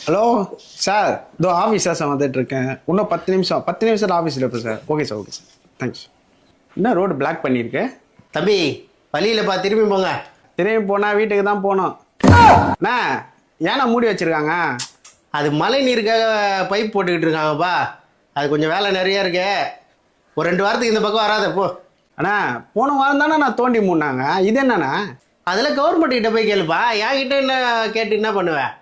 Hello sir, இதோ office sir வந்துட்டு இருக்கேன். இன்னும் 10 நிமிஷம் ஆஃபீஸில் இருப்பேன் sir. Okay sir, okay sir, thanks. என்ன ரோடு பிளாக் பண்ணியிருக்கு? தம்பி வழியிலப்பா, திரும்பி போங்க. திரும்பி போனால் வீட்டுக்கு தான் போகணும். அண்ணா, ஏன்னா மூடி வச்சுருக்காங்க? அது மழை நீருக்காக பைப் போட்டுக்கிட்டு இருக்காங்கப்பா. அது கொஞ்சம் வேலை நிறைய இருக்கு. ஒரு 2 வாரத்துக்கு இந்த பக்கம் வராத போ. அண்ணா, போன வாரம் தானே நான் தோண்டி மூடினாங்க. இது என்னண்ணா? அதில் கவர்மெண்ட் கிட்ட போய் கேளுப்பா. என்கிட்ட என்ன கேட்டு என்ன பண்ணுவேன்?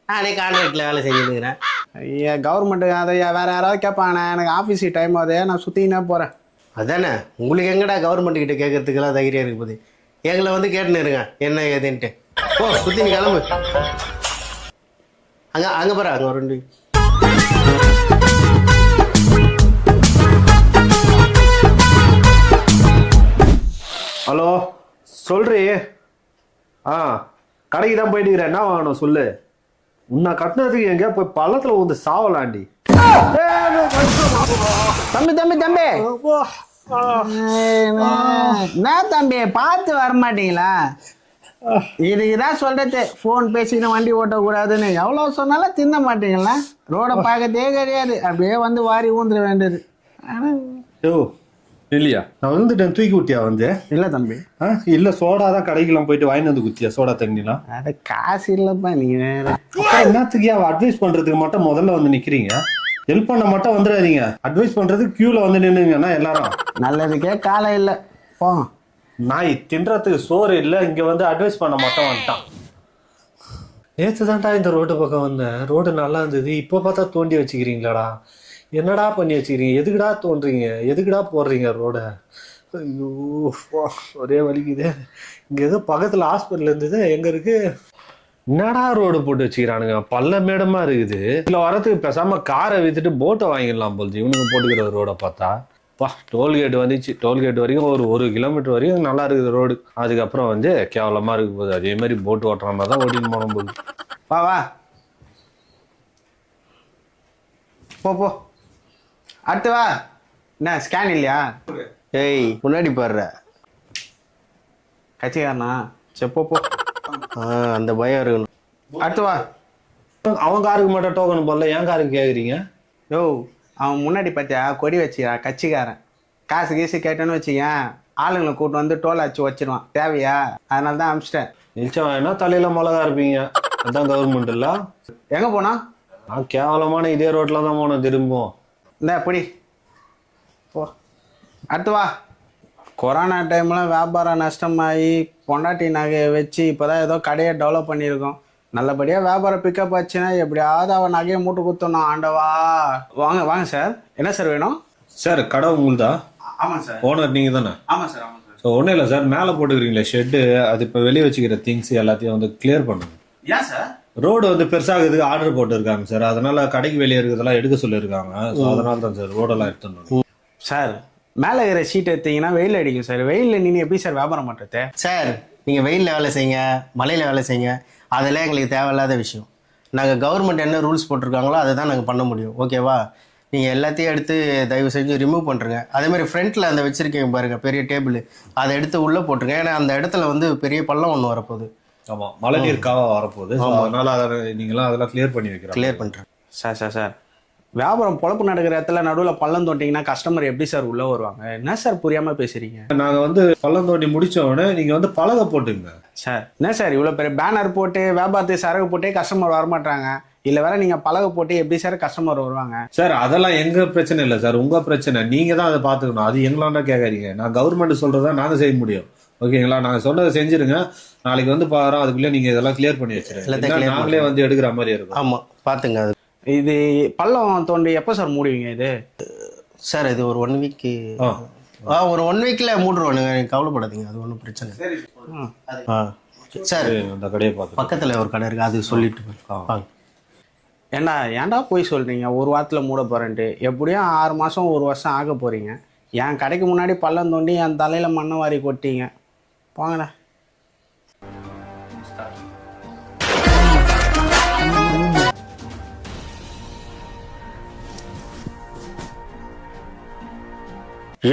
நானே கான்ட்ராக்டில் வேலை செஞ்சுருக்கிறேன். ஐயா, கவர்மெண்ட்டு அதை வேறு யாராவது கேட்பாங்கண்ணா. எனக்கு ஆஃபீஸுக்கு டைம் ஆகுது, நான் சுற்றிக்கினே போகிறேன். அதானே, உங்களுக்கு எங்கடா கவர்மெண்ட் கிட்ட கேட்கறதுக்கெல்லாம் தைரியம் இருக்கு போது. எங்களை வந்து கேட்டுன்னு இருங்க என்ன ஏதுன்ட்டு. ஓ, சுற்றி நீ கிளம்பு. அங்கே போகிற அங்கே ஒரு 2. ஹலோ, சொல்றி. கடைக்கு தான் போயிட்டு இருக்கிறேன். என்ன வாங்கணும் சொல்லு. உன்னை கட்டினதுக்கு எங்கேயா போய் பள்ளத்துல வந்து சாவலாண்டி. தம்பி தம்பி தம்பி, என்ன தம்பி பார்த்து வரமாட்டீங்களா? இதுக்குதான் சொல்றது, ஃபோன் பேசிக்கிட்டு வண்டி ஓட்டக்கூடாதுன்னு. எவ்வளோ சொன்னாலும் தின்ன மாட்டீங்களா? ரோட பார்க்கத்தே கிடையாது, அப்படியே வந்து வாரி ஊந்துட வேண்டியது. இல்லையா, நான் வந்துட்டேன். தூக்கி விட்டியா வந்து? இல்ல தம்பி. இல்ல, சோடா தான் கடைக்கெல்லாம் போயிட்டு வாங்கிட்டு வந்து குத்தியா சோடா தண்ணிலாம்? அட காசு இல்லப்பா, நீங்க வேற. என்னத்துக்கு அட்வைஸ் பண்றதுக்கு மட்டும் முதல்ல வந்து நிக்கிறீங்க? ஹெல்ப் பண்ண மட்டும் வந்துடாதீங்க. அட்வைஸ் பண்றதுக்கு கியூல வந்து நின்னுங்கன்னா எல்லாரும். நல்லதுக்கே காலம் இல்லை, போ. நாய் தின்றதுக்கு சோறு இல்லை, இங்க வந்து அட்வைஸ் பண்ண மட்டும் வந்துட்டான். நேற்று தான்டா இந்த ரோடு பக்கம் வந்தேன். ரோடு நல்லா இருந்தது. இப்போ பார்த்தா தோண்டி வச்சுக்கிறீங்களாடா? என்னடா பண்ணி வச்சுக்கிறீங்க? எதுக்குடா தோன்றீங்க? எதுக்குடா போடுறீங்க ரோட? ஐயோ, ஒரே வலிக்குது. இங்கே ஏதோ பக்கத்தில் ஹாஸ்பிட்டல் இருந்தது, எங்கே இருக்கு? என்னடா ரோடு போட்டு வச்சுக்கிறானுங்க, பல்ல மேடமாக இருக்குது. இதில் வரத்துக்கு பேசாமல் காரை விற்றுட்டு போட்டை வாங்கிடலாம் போல்து இவனுங்க போட்டுக்கிற ரோடை பார்த்தா. டோல்கேட் வந்துச்சு. டோல்கேட் வரைக்கும் ஒரு கிலோமீட்டர் வரைக்கும் நல்லா இருக்குது ரோடு. அதுக்கப்புறம் வந்து கேவலமாக இருக்க போகுது. அதே மாதிரி போட்டு ஓட்டுற மாதிரி தான் ஓட்டின்னு போன போகுது. வா வா, போ போ, அடுத்து வா. என்ன ஸ்கேன் இல்லையா? ஏய், முன்னாடி பாடுற கட்சிக்காரனா? சரி, போ போ. அந்த பயம் இருக்கணும். அடுத்து வா. அவன் காருக்கு மட்டும் டோக்கன் போடல, என் காருக்கு கேட்குறீங்க? யோ, அவன் முன்னாடி பார்த்தியா கொடி வச்சுக்கிறா கட்சிக்காரன். காசு கீசு கேட்டேன்னு வச்சுக்கேன், ஆளுங்களை கூட்டு வந்து டோல் அடிச்சு வச்சிருவான். தேவையா? அதனால தான் அனுப்பிச்சிட்டேன். நிச்சயம் வேணா தலையில மிளகா இருப்பீங்க. அதான் கவர்மெண்ட் இல்ல. எங்கே போனா? நான் கேவலமான இதே ரோட்ல தான் போனேன் திரும்பவும். இந்த எப்படி போ. அடுத்து வா. கொரோனா டைமில் வியாபாரம் நஷ்டமாகி பொண்டாட்டி நகையை வச்சு இப்போ தான் ஏதோ கடையை டெவலப் பண்ணியிருக்கோம். நல்லபடியாக வியாபாரம் பிக்கப் ஆச்சுன்னா எப்படியாவது அவன் நகையை மூட்டு குத்தணும். ஆண்டவா. வாங்க வாங்க சார், என்ன சார் வேணும்? சார், கடை உங்களுதா? ஆமாம் சார். ஓனர் நீங்கள் தானே? ஆமாம் சார், ஆமாம் சார். ஸோ ஒன்றும் இல்லை சார், மேலே போட்டுக்கிறீங்களே ஷெட்டு, அது இப்போ வெளியே வச்சுக்கிற திங்ஸ் எல்லாத்தையும் வந்து கிளியர் பண்ணுங்க. ஏன் சார்? ரோடு வந்து பெருசாகிறதுக்கு ஆர்டர் போட்டுருக்காங்க சார். அதனால கடைக்கு வெளியே இருக்கிறதெல்லாம் எடுக்க சொல்லியிருக்காங்க. ஸோ அதனால தான் சார் ரோடெல்லாம் எடுத்துடணும். சார், மேலே இருக்கிற ஷீட் எடுத்தீங்கன்னா வெயில் அடிக்கும் சார். வெயிலில் நீங்கள் எப்படி சார் வியாபாரம் பண்ணுறது? சார், நீங்கள் வெயிலில் வேலை செய்யுங்க, மழையில் வேலை செய்யுங்க, அதெல்லாம் எங்களுக்கு தேவையில்லாத விஷயம். நாங்கள் கவர்மெண்ட் என்ன ரூல்ஸ் போட்டிருக்காங்களோ அதை தான் நாங்கள் பண்ண முடியும். ஓகேவா? நீங்கள் எல்லாத்தையும் எடுத்து தயவு செஞ்சு ரிமூவ் பண்ணுறங்க. அதேமாதிரி ஃப்ரண்ட்டில் அந்த வச்சுருக்கீங்க பாருங்கள், பெரிய டேபிள், அதை எடுத்து உள்ளே போட்டுருங்க. ஏன்னா அந்த இடத்துல வந்து பெரிய பள்ளம் ஒன்று வரப்போகுது. ஆமாம், மழை நீர் காவா வரப்போகுது. அதனால அதை நீங்களாம் அதெல்லாம் கிளியர் பண்ணி வைக்கிறோம். கிளியர் பண்ணுறேன் சார். சார் சார், வியாபாரம் பொழப்பு நடக்கிற இடத்துல நடுவில் பள்ளம் தோண்டிங்கன்னா கஸ்டமர் எப்படி சார் உள்ளே வருவாங்க? என்ன சார் புரியாமல் பேசுகிறீங்க? நாங்கள் வந்து பள்ளம் தோண்டி முடிச்ச உடனே நீங்கள் வந்து பலகை போட்டுங்க. சார், என்ன சார் இவ்வளோ பெரிய பேனர் போட்டு வியாபாரத்துக்கு சரகு போட்டே கஸ்டமர் வரமாட்டாங்க. இல்லை வேற நீங்கள் பலகை போட்டு எப்படி சார் கஸ்டமர் வருவாங்க? சார், அதெல்லாம் எங்கள் பிரச்சனை இல்லை சார், உங்கள் பிரச்சனை. நீங்கள் தான் அதை பார்த்துக்கணும். அது எங்களாண்டா கேட்காதீங்க. நான் கவர்மெண்ட் சொல்கிறதா நாங்கள் செய்ய முடியும். ஓகேங்களா? நாங்கள் சொன்னதை செஞ்சுருங்க. நாளைக்கு வந்து பாக்குறோம், அதுக்குள்ளே நீங்கள் இதெல்லாம் கிளியர் பண்ணி வச்சுருங்க. நாங்களே வந்து எடுக்கிற மாதிரி இருக்கும். ஆமாம், பார்த்துங்க. அது இது பள்ளம் தோண்டி எப்போ சார் மூடுவீங்க இது? சார், இது ஒரு 1 வீக்கு. ஒரு 1 வீக்கில் மூடுருவானுங்க, கவலைப்படாதீங்க. அது ஒன்றும் பிரச்சனை. சார், அந்த கடையை பார்த்து பக்கத்தில் ஒரு கடை இருக்குது, அது சொல்லிட்டு ஏன்டா போய் சொல்கிறீங்க? ஒரு வாரத்தில் மூட போகிறேன்ட்டு. எப்படியும் 6 மாதம் 1 வருஷம் ஆக போகிறீங்க. என் கடைக்கு முன்னாடி பள்ளம் தோண்டி என் தலையில் மண்ணை வாரி கொட்டிங்க. போங்கண்ணா.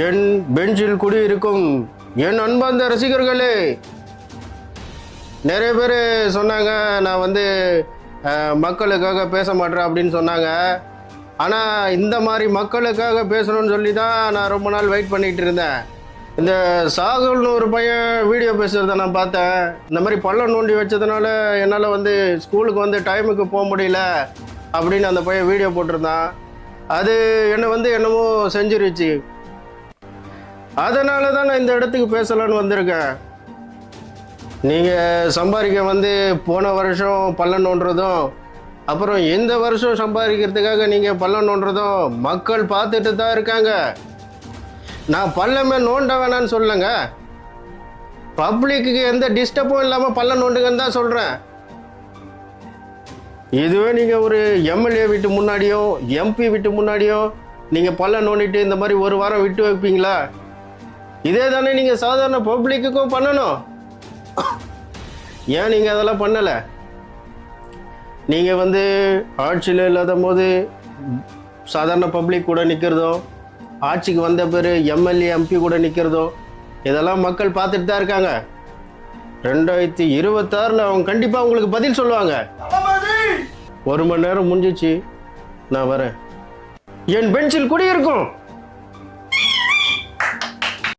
என் பெஞ்சில் குடியிருக்கும் என் அன்பார்ந்த ரசிகர்களே, நிறைய பேர் சொன்னாங்க நான் வந்து மக்களுக்காக பேச மாட்டேன் அப்படின்னு சொன்னாங்க. ஆனால் இந்த மாதிரி மக்களுக்காக பேசணும்னு சொல்லி தான் நான் ரொம்ப நாள் வெயிட் பண்ணிகிட்டு இருந்தேன். இந்த சாகுல்னு ஒரு பையன் வீடியோ பேசுகிறத நான் பார்த்தேன். இந்த மாதிரி பள்ளம் நோண்டி வச்சதுனால என்னால் வந்து ஸ்கூலுக்கு வந்து டைமுக்கு போக முடியல அப்படின்னு அந்த பையன் வீடியோ போட்டிருந்தான். அது என்னை வந்து என்னமோ செஞ்சிருச்சு. அதனால தான் நான் இந்த இடத்துக்கு பேசலான்னு வந்திருக்கேன். நீங்கள் சம்பாதிக்க வந்து போன வருஷம் பள்ளம் நோண்டுறதும் அப்புறம் இந்த வருஷம் சம்பாதிக்கிறதுக்காக நீங்கள் பள்ளம் நோண்டுறதும் மக்கள் பார்த்துட்டு தான் இருக்காங்க. நான் பள்ளமே நோண்ட வேணான்னு சொல்லலைங்க. பப்ளிக்கு எந்த டிஸ்டர்பும் இல்லாமல் பள்ளம் நோண்டுங்கன்னு தான் சொல்கிறேன். இதுவே நீங்கள் ஒரு எம்எல்ஏ வீட்டு முன்னாடியோ எம்பி வீட்டு முன்னாடியோ நீங்கள் பள்ளம் நோண்டிட்டு இந்த மாதிரி ஒரு வாரம் விட்டு வைப்பீங்களா? இதே தானே நீங்கள் சாதாரண பப்ளிக்குக்கும் பண்ணணும். ஏன் நீங்கள் அதெல்லாம் பண்ணலை? நீங்கள் வந்து ஆட்சியில் இல்லாத போது சாதாரண பப்ளிக் கூட நிற்கிறதோ, ஆட்சிக்கு வந்த பேர் எம்எல்ஏ எம்பி கூட நிற்கிறதோ இதெல்லாம் மக்கள் பார்த்துட்டு தான் இருக்காங்க. 2026 அவங்க கண்டிப்பாக உங்களுக்கு பதில் சொல்லுவாங்க. 1 மணி நேரம் முடிஞ்சிச்சு, நான் வரேன். என் பெஞ்சில் குடியிருக்கும்.